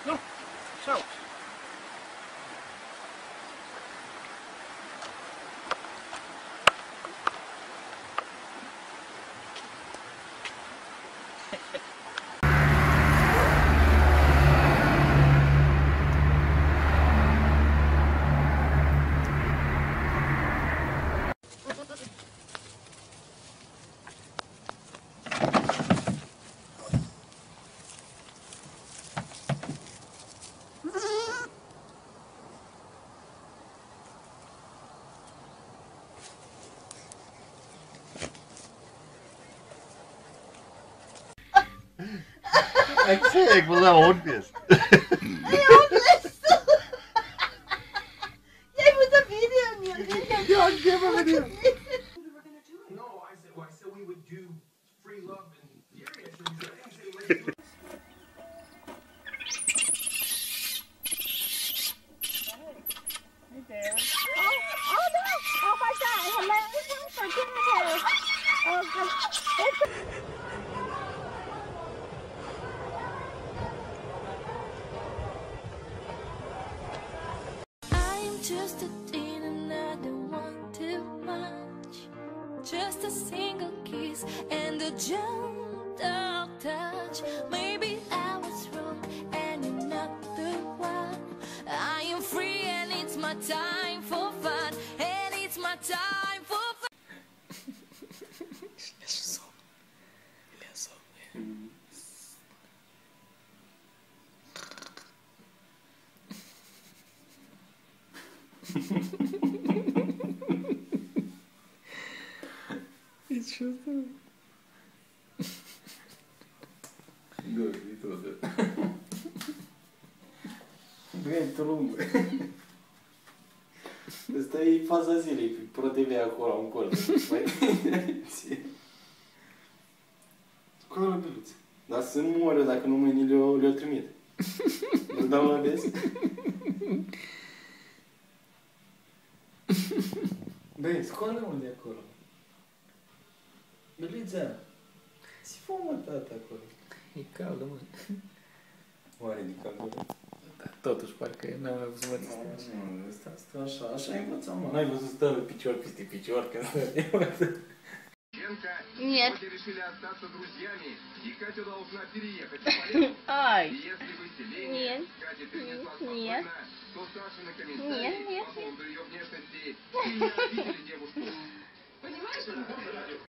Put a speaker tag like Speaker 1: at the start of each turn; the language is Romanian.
Speaker 1: Nu, sau.
Speaker 2: Ik zei, ik wil naar een hondfeest.
Speaker 3: Jij moet een video neerzetten.
Speaker 2: Ja, ik heb een video.
Speaker 4: No, I said we would do free love and fury. I didn't say let's do.
Speaker 3: Oh no! Oh my god! Hello! For goodness! Oh god!
Speaker 5: I'm just a teen and I don't want too much. Just a single kiss and a gentle touch. Maybe I was wrong and you're not the one. I am free and it's my time for fun. And it's my time for fun.
Speaker 6: It's just
Speaker 7: Good, it was it. Bine, tu lungă. Asta e faza zilei, ProTV acolo, în colț. Mai Scoală beluțe. Dar să nu moară dacă nu mâine le-o trimit. Îl dau la des? Băi, scoală-mă de acolo. Belița, ți fă-mă tata acolo.
Speaker 6: E caldă, mă.
Speaker 7: Oare de caldă?
Speaker 6: Dar totuși, parcă n-am mai văzut măț.
Speaker 7: Nu, asta așa învățăm, mă. N-ai văzut stă picior peste picior când stă.
Speaker 3: Нет. Ай. Нет. Нет. Нет, нет, нет.